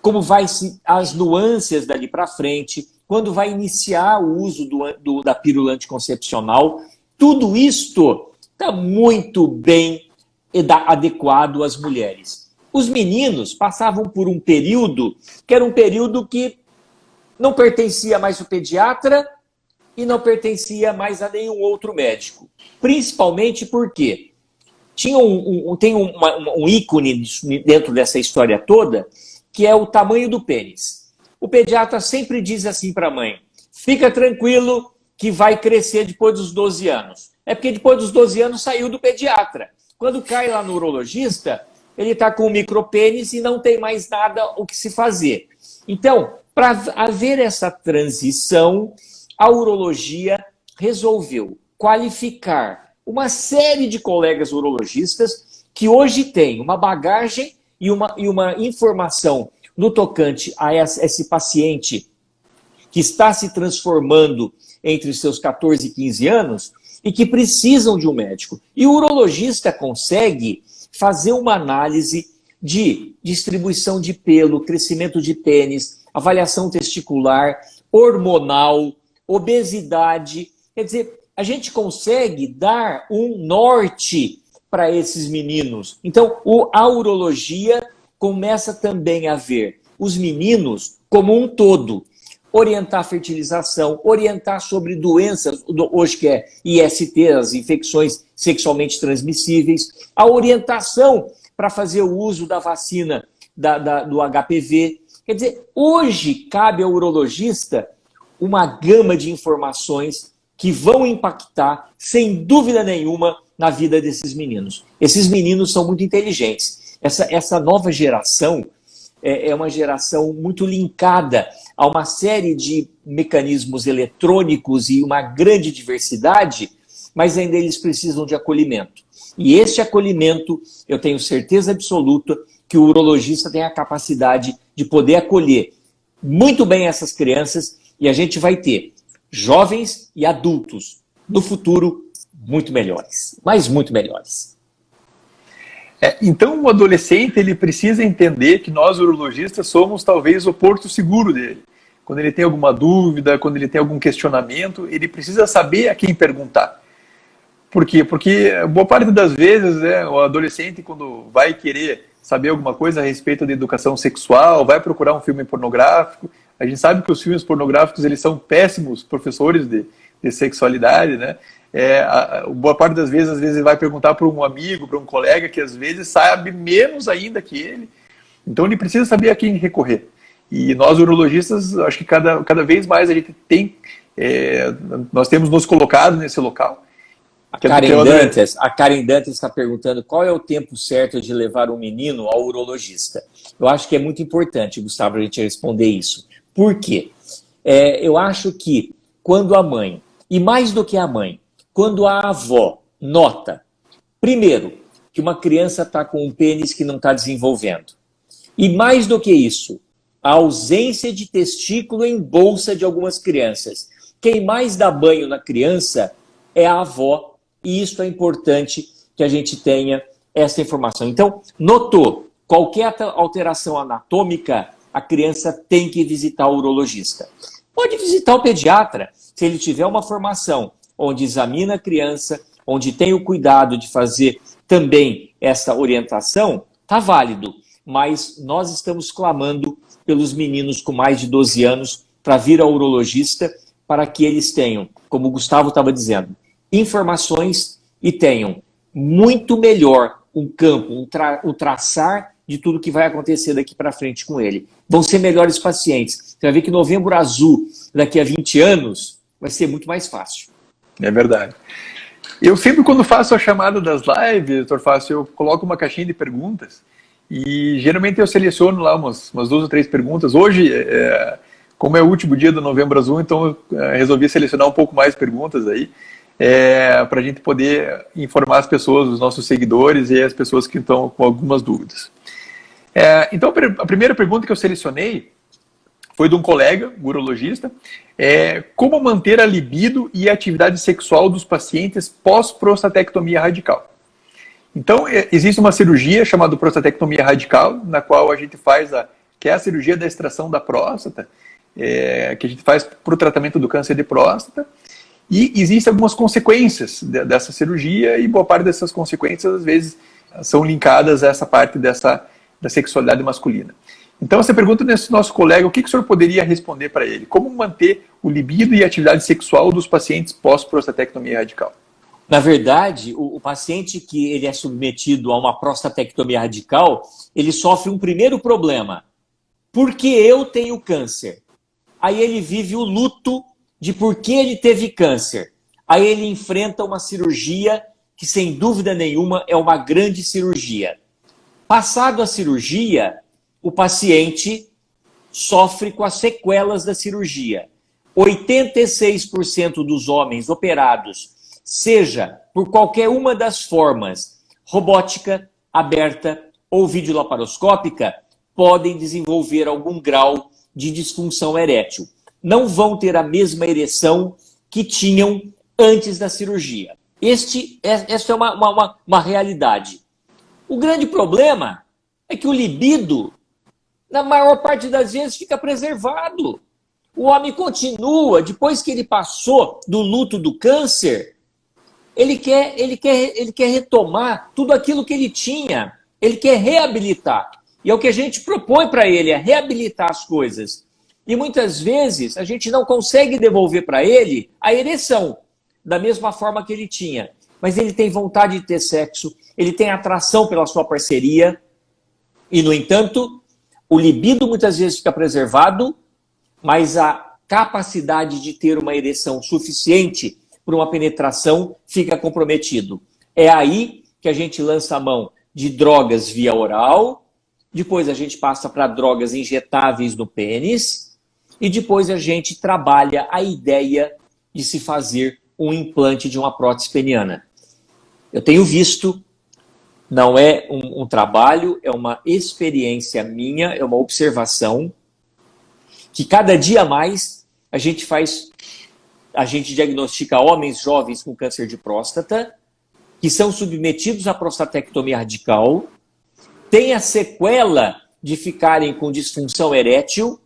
como vai as nuances dali para frente, quando vai iniciar o uso da pílula anticoncepcional. Tudo isto está muito bem adequado às mulheres. Os meninos passavam por um período que era um período que não pertencia mais ao pediatra e não pertencia mais a nenhum outro médico. Principalmente porque tem um ícone dentro dessa história toda, que é o tamanho do pênis. O pediatra sempre diz assim para a mãe: fica tranquilo que vai crescer depois dos 12 anos. É porque depois dos 12 anos saiu do pediatra. Quando cai lá no urologista, ele está com um micropênis e não tem mais nada o que se fazer. Então, para haver essa transição, a urologia resolveu qualificar uma série de colegas urologistas que hoje têm uma bagagem e uma informação no tocante a esse paciente que está se transformando entre seus 14 e 15 anos e que precisam de um médico. E o urologista consegue fazer uma análise de distribuição de pelo, crescimento de pênis, avaliação testicular, hormonal, obesidade. Quer dizer, a gente consegue dar um norte para esses meninos. Então, a urologia começa também a ver os meninos como um todo. Orientar a fertilização, orientar sobre doenças, hoje que é IST, as infecções sexualmente transmissíveis, a orientação para fazer o uso da vacina do HPV. Quer dizer, hoje cabe ao urologista uma gama de informações que vão impactar, sem dúvida nenhuma, na vida desses meninos. Esses meninos são muito inteligentes. Essa nova geração é uma geração muito linkada a uma série de mecanismos eletrônicos e uma grande diversidade, mas ainda eles precisam de acolhimento. E este acolhimento, eu tenho certeza absoluta que o urologista tem a capacidade de poder acolher muito bem essas crianças, e a gente vai ter jovens e adultos no futuro muito melhores, mas muito melhores. Então o adolescente ele precisa entender que nós urologistas somos talvez o porto seguro dele. Quando ele tem alguma dúvida, quando ele tem algum questionamento, ele precisa saber a quem perguntar. Por quê? Porque boa parte das vezes o adolescente, quando vai querer saber alguma coisa a respeito da educação sexual, vai procurar um filme pornográfico. A gente sabe que os filmes pornográficos eles são péssimos professores de sexualidade, né? Boa parte das vezes, às vezes, ele vai perguntar para um amigo, para um colega, que às vezes sabe menos ainda que ele. Então ele precisa saber a quem recorrer. E nós, urologistas, acho que cada vez mais a gente nós temos nos colocado nesse local. A Karen Dantas está perguntando qual é o tempo certo de levar um menino ao urologista. Eu acho que é muito importante, Gustavo, a gente responder isso. Por quê? Eu acho que quando a mãe, e mais do que a mãe, quando a avó nota, primeiro, que uma criança está com um pênis que não está desenvolvendo, e mais do que isso, a ausência de testículo em bolsa de algumas crianças. Quem mais dá banho na criança é a avó, e isso é importante que a gente tenha essa informação. Então, notou qualquer alteração anatômica, a criança tem que visitar o urologista. Pode visitar o pediatra, se ele tiver uma formação onde examina a criança, onde tem o cuidado de fazer também essa orientação, está válido. Mas nós estamos clamando pelos meninos com mais de 12 anos para vir ao urologista, para que eles tenham, como o Gustavo estava dizendo, informações e tenham muito melhor um campo, um traçar de tudo que vai acontecer daqui para frente com ele. Vão ser melhores pacientes. Você vai ver que Novembro Azul, daqui a 20 anos, vai ser muito mais fácil. É verdade. Eu sempre, quando faço a chamada das lives, doutor Fácil, eu coloco uma caixinha de perguntas e geralmente eu seleciono lá umas 2 ou 3 perguntas. Hoje, como é o último dia do Novembro Azul, então eu resolvi selecionar um pouco mais perguntas aí, para a gente poder informar as pessoas, os nossos seguidores e as pessoas que estão com algumas dúvidas. Então, a primeira pergunta que eu selecionei foi de um colega, urologista, como manter a libido e a atividade sexual dos pacientes pós-prostatectomia radical. Então, existe uma cirurgia chamada prostatectomia radical, na qual a gente faz, que é a cirurgia da extração da próstata, que a gente faz para o tratamento do câncer de próstata, e existem algumas consequências dessa cirurgia, e boa parte dessas consequências, às vezes, são linkadas a essa parte da sexualidade masculina. Então, essa pergunta desse nosso colega, o que o senhor poderia responder para ele? Como manter o libido e a atividade sexual dos pacientes pós-prostatectomia radical? Na verdade, o paciente que ele é submetido a uma prostatectomia radical, ele sofre um primeiro problema. Porque eu tenho câncer. Aí ele vive o luto de por que ele teve câncer. Aí ele enfrenta uma cirurgia que, sem dúvida nenhuma, é uma grande cirurgia. Passado a cirurgia, o paciente sofre com as sequelas da cirurgia. 86% dos homens operados, seja por qualquer uma das formas, robótica, aberta ou videolaparoscópica, podem desenvolver algum grau de disfunção erétil. Não vão ter a mesma ereção que tinham antes da cirurgia. Esta é uma realidade. O grande problema é que o libido, na maior parte das vezes, fica preservado. O homem continua, depois que ele passou do luto do câncer, ele quer retomar tudo aquilo que ele tinha. Ele quer reabilitar. E é o que a gente propõe para ele, é reabilitar as coisas. E muitas vezes a gente não consegue devolver para ele a ereção, da mesma forma que ele tinha. Mas ele tem vontade de ter sexo, ele tem atração pela sua parceria, e, no entanto, o libido muitas vezes fica preservado, mas a capacidade de ter uma ereção suficiente para uma penetração fica comprometido. É aí que a gente lança a mão de drogas via oral, depois a gente passa para drogas injetáveis no pênis, e depois a gente trabalha a ideia de se fazer um implante de uma prótese peniana. Eu tenho visto, não é um trabalho, é uma experiência minha, é uma observação, que cada dia mais a gente diagnostica homens jovens com câncer de próstata, que são submetidos à prostatectomia radical, tem a sequela de ficarem com disfunção erétil,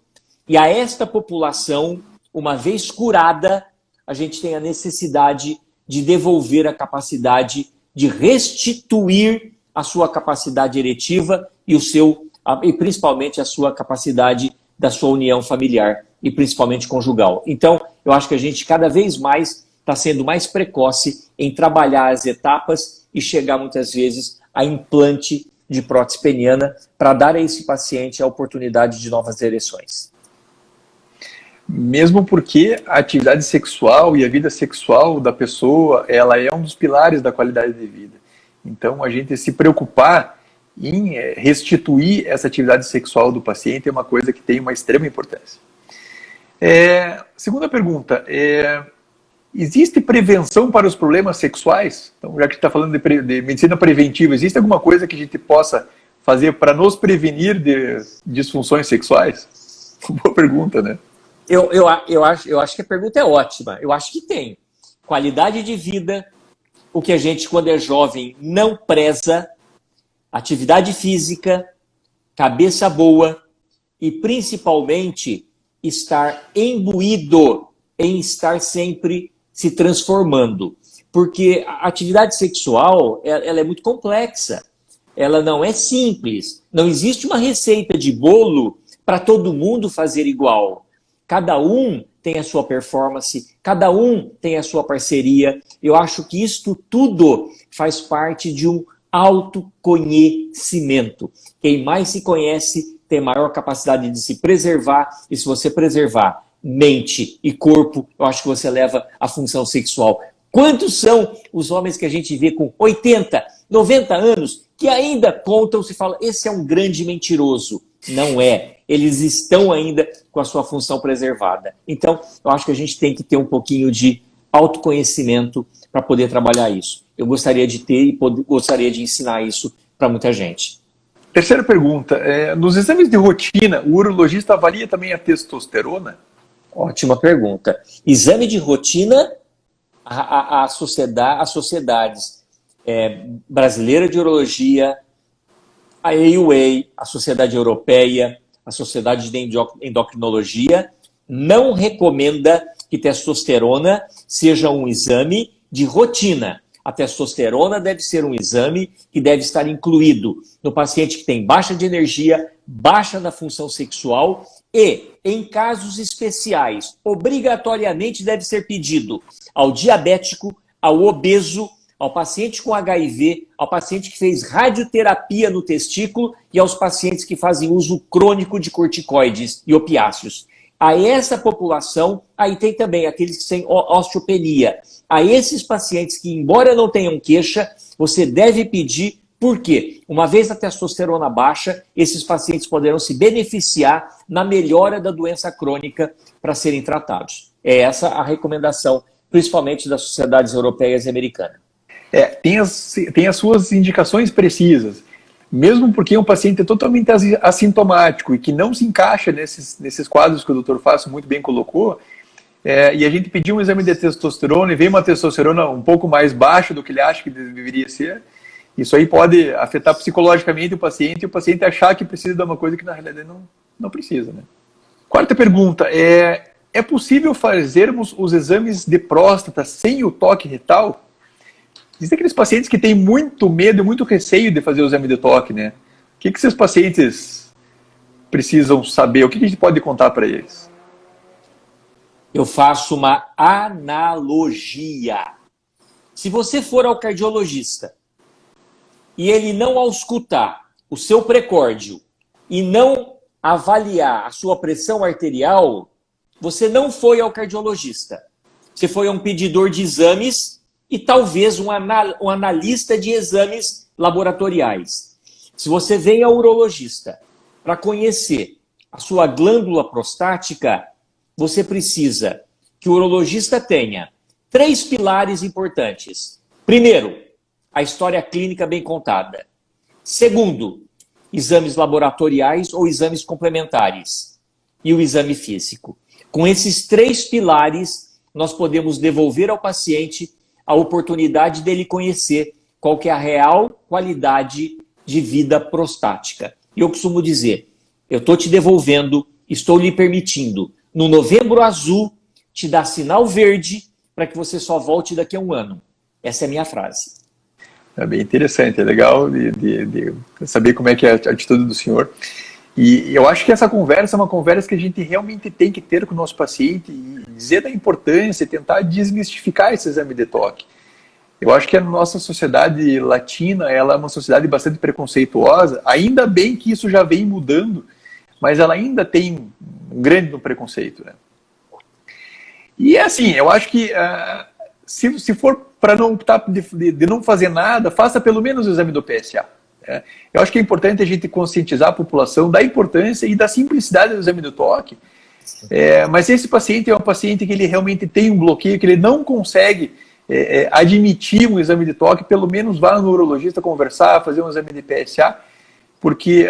e a esta população, uma vez curada, a gente tem a necessidade de devolver a capacidade de restituir a sua capacidade eretiva e principalmente a sua capacidade da sua união familiar e principalmente conjugal. Então, eu acho que a gente cada vez mais está sendo mais precoce em trabalhar as etapas e chegar muitas vezes a implante de prótese peniana para dar a esse paciente a oportunidade de novas ereções. Mesmo porque a atividade sexual e a vida sexual da pessoa, ela é um dos pilares da qualidade de vida. Então, a gente se preocupar em restituir essa atividade sexual do paciente é uma coisa que tem uma extrema importância. Segunda pergunta, existe prevenção para os problemas sexuais? Então, já que está falando de medicina preventiva, existe alguma coisa que a gente possa fazer para nos prevenir de disfunções sexuais? Boa pergunta, né? Eu acho que a pergunta é ótima. Eu acho que tem. Qualidade de vida, o que a gente, quando é jovem, não preza, atividade física, cabeça boa e, principalmente, estar imbuído em estar sempre se transformando. Porque a atividade sexual, ela é muito complexa. Ela não é simples. Não existe uma receita de bolo para todo mundo fazer igual. Cada um tem a sua performance, cada um tem a sua parceria. Eu acho que isto tudo faz parte de um autoconhecimento. Quem mais se conhece tem maior capacidade de se preservar, e se você preservar mente e corpo, eu acho que você leva a função sexual. Quantos são os homens que a gente vê com 80, 90 anos que ainda contam, se fala, esse é um grande mentiroso? Não é. Eles estão ainda com a sua função preservada. Então, eu acho que a gente tem que ter um pouquinho de autoconhecimento para poder trabalhar isso. Eu gostaria de ter e gostaria de ensinar isso para muita gente. Terceira pergunta. Nos exames de rotina, o urologista avalia também a testosterona? Ótima pergunta. Exame de rotina, as sociedades brasileira de urologia, a AUA, a Sociedade Europeia, a Sociedade de Endocrinologia, não recomenda que testosterona seja um exame de rotina. A testosterona deve ser um exame que deve estar incluído no paciente que tem baixa de energia, baixa na função sexual e, em casos especiais, obrigatoriamente deve ser pedido ao diabético, ao obeso, ao paciente com HIV, ao paciente que fez radioterapia no testículo e aos pacientes que fazem uso crônico de corticoides e opiáceos. A essa população, aí tem também aqueles que têm osteopenia. A esses pacientes que, embora não tenham queixa, você deve pedir. Por quê? Uma vez a testosterona baixa, esses pacientes poderão se beneficiar na melhora da doença crônica para serem tratados. É essa a recomendação, principalmente das sociedades europeias e americanas. Tem as suas indicações precisas. Mesmo porque um paciente é totalmente assintomático e que não se encaixa nesses quadros que o Dr. Fácio muito bem colocou, e a gente pediu um exame de testosterona e veio uma testosterona um pouco mais baixa do que ele acha que deveria ser, isso aí pode afetar psicologicamente o paciente e o paciente achar que precisa de uma coisa que na realidade não precisa, né? Quarta pergunta, é possível fazermos os exames de próstata sem o toque retal? Existem aqueles pacientes que têm muito medo e muito receio de fazer o exame de toque, né? O que esses pacientes precisam saber? O que a gente pode contar para eles? Eu faço uma analogia. Se você for ao cardiologista e ele não auscultar o seu precórdio e não avaliar a sua pressão arterial, você não foi ao cardiologista. Você foi a um pedidor de exames e talvez um analista de exames laboratoriais. Se você vem ao urologista para conhecer a sua glândula prostática, você precisa que o urologista tenha 3 pilares importantes. Primeiro, a história clínica bem contada. Segundo, exames laboratoriais ou exames complementares. E o exame físico. Com esses 3 pilares, nós podemos devolver ao paciente a oportunidade dele conhecer qual que é a real qualidade de vida prostática. E eu costumo dizer, eu estou te devolvendo, estou lhe permitindo, no Novembro Azul, te dar sinal verde para que você só volte daqui a 1 ano. Essa é a minha frase. É bem interessante, é legal de saber como é que é a atitude do senhor. E eu acho que essa conversa é uma conversa que a gente realmente tem que ter com o nosso paciente e dizer da importância e tentar desmistificar esse exame de toque. Eu acho que a nossa sociedade latina, ela é uma sociedade bastante preconceituosa, ainda bem que isso já vem mudando, mas ela ainda tem um grande preconceito, né? E assim, eu acho que se for para não optar de não fazer nada, faça pelo menos o exame do PSA. Eu acho que é importante a gente conscientizar a população da importância e da simplicidade do exame do toque. Mas esse paciente é um paciente que ele realmente tem um bloqueio, que ele não consegue admitir um exame de toque, pelo menos vá no urologista conversar, fazer um exame de PSA, porque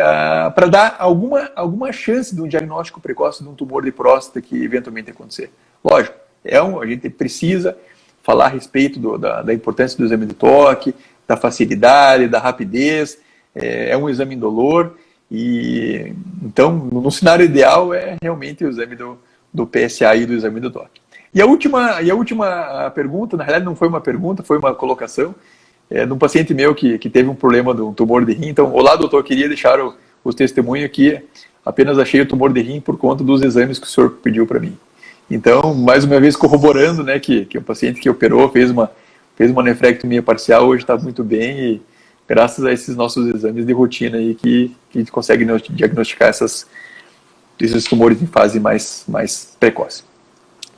para dar alguma chance de um diagnóstico precoce de um tumor de próstata que eventualmente acontecer. Lógico, a gente precisa falar a respeito da importância do exame de toque, da facilidade, da rapidez, é um exame indolor, e então, no cenário ideal, é realmente o exame do PSA e do exame do toque. E a última pergunta, na realidade não foi uma pergunta, foi uma colocação, de um paciente meu que teve um problema de um tumor de rim. Então, olá, doutor, queria deixar os testemunhos aqui, apenas achei o tumor de rim por conta dos exames que o senhor pediu para mim. Então, mais uma vez corroborando, né, que o paciente que operou, fez uma nefrectomia parcial, hoje está muito bem, e graças a esses nossos exames de rotina aí que a gente consegue diagnosticar esses tumores em fase mais precoce.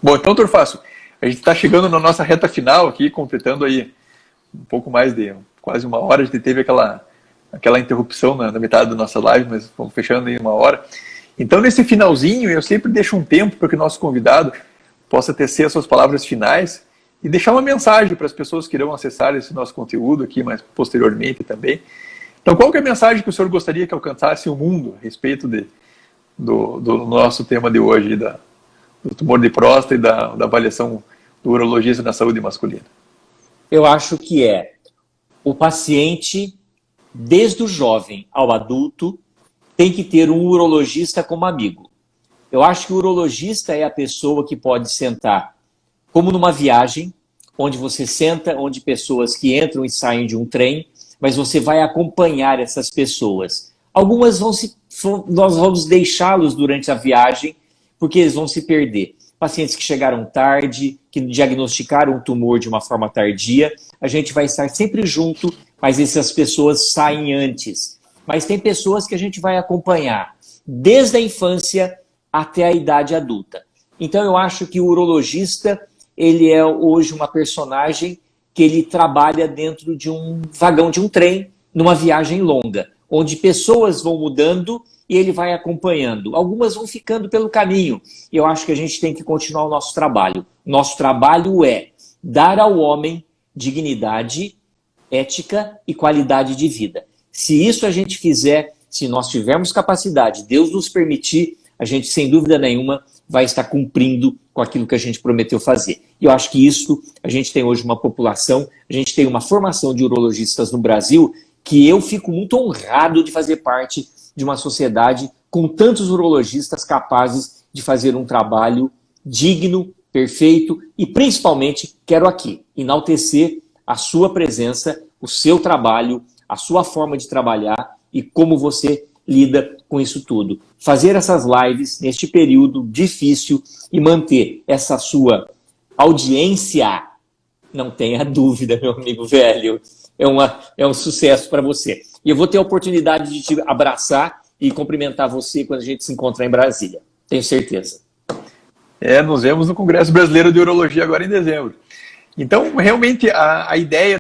Bom, então, doutor Fácio, a gente está chegando na nossa reta final aqui, completando aí um pouco mais de quase uma hora. A gente teve aquela interrupção na metade da nossa live, mas vamos fechando aí uma hora. Então, nesse finalzinho, eu sempre deixo um tempo para que o nosso convidado possa tecer as suas palavras finais e deixar uma mensagem para as pessoas que irão acessar esse nosso conteúdo aqui, mais posteriormente também. Então, qual que é a mensagem que o senhor gostaria que alcançasse o mundo a respeito do nosso tema de hoje, do tumor de próstata e da avaliação do urologista na saúde masculina? Eu acho que o paciente, desde o jovem ao adulto, tem que ter um urologista como amigo. Eu acho que o urologista é a pessoa que pode sentar, como numa viagem, onde você senta, onde pessoas que entram e saem de um trem, mas você vai acompanhar essas pessoas. Algumas nós vamos deixá-los durante a viagem, porque eles vão se perder. Pacientes que chegaram tarde, que diagnosticaram um tumor de uma forma tardia, a gente vai estar sempre junto, mas essas pessoas saem antes. Mas tem pessoas que a gente vai acompanhar desde a infância até a idade adulta. Então eu acho que o urologista, ele é hoje uma personagem que ele trabalha dentro de um vagão de um trem, numa viagem longa, onde pessoas vão mudando e ele vai acompanhando. Algumas vão ficando pelo caminho. E eu acho que a gente tem que continuar o nosso trabalho. Nosso trabalho é dar ao homem dignidade, ética e qualidade de vida. Se isso a gente fizer, se nós tivermos capacidade, Deus nos permitir, a gente, sem dúvida nenhuma, vai estar cumprindo com aquilo que a gente prometeu fazer. E eu acho que isso, a gente tem hoje uma população, a gente tem uma formação de urologistas no Brasil, que eu fico muito honrado de fazer parte de uma sociedade com tantos urologistas capazes de fazer um trabalho digno, perfeito, e principalmente quero aqui enaltecer a sua presença, o seu trabalho, a sua forma de trabalhar e como você lida com isso tudo. Fazer essas lives neste período difícil e manter essa sua audiência, não tenha dúvida, meu amigo velho, é um sucesso para você. E eu vou ter a oportunidade de te abraçar e cumprimentar você quando a gente se encontrar em Brasília. Tenho certeza. Nos vemos no Congresso Brasileiro de Urologia agora em dezembro. Então, realmente, a ideia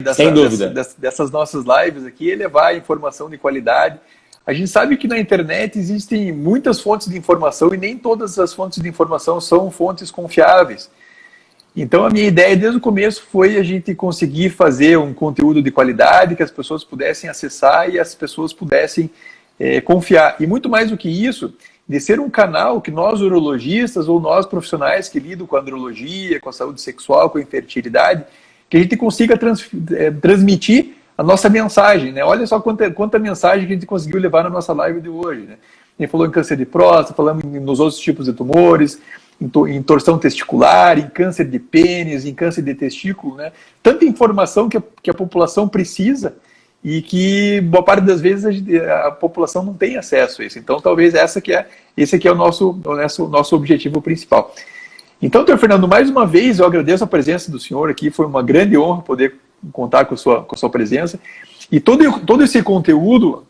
dessas nossas lives aqui é levar informação de qualidade. A gente sabe que na internet existem muitas fontes de informação e nem todas as fontes de informação são fontes confiáveis. Então, a minha ideia desde o começo foi a gente conseguir fazer um conteúdo de qualidade que as pessoas pudessem acessar e as pessoas pudessem confiar. E muito mais do que isso, de ser um canal que nós urologistas ou nós profissionais que lidam com a andrologia, com a saúde sexual, com a infertilidade, que a gente consiga transmitir a nossa mensagem, né? Olha só quanta mensagem que a gente conseguiu levar na nossa live de hoje, né? A gente falou em câncer de próstata, falamos nos outros tipos de tumores, em torção testicular, em câncer de pênis, em câncer de testículo, né? Tanta informação que a população precisa e que boa parte das vezes a população não tem acesso a isso. Então, talvez esse aqui é o nosso objetivo principal. Então, doutor Fernando, mais uma vez eu agradeço a presença do senhor aqui, foi uma grande honra poder contar com a sua presença. E todo esse conteúdo,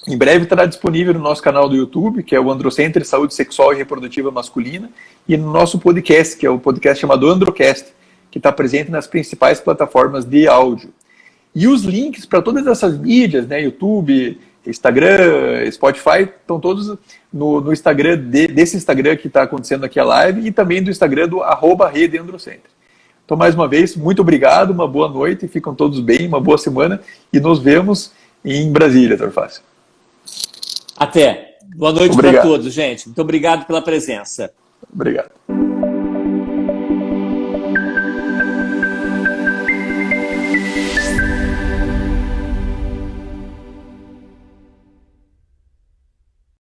em breve, estará disponível no nosso canal do YouTube, que é o Androcenter Saúde Sexual e Reprodutiva Masculina, e no nosso podcast, que é o podcast chamado Androcast, que está presente nas principais plataformas de áudio. E os links para todas essas mídias, né, YouTube, Instagram, Spotify, estão todos no Instagram, desse Instagram que está acontecendo aqui a live, e também do Instagram do @redeandrocenter. Então, mais uma vez, muito obrigado, uma boa noite, ficam todos bem, uma boa semana, e nos vemos em Brasília, doutor Fácio. Até. Boa noite para Obrigado. todos, gente. Muito obrigado pela presença. Obrigado.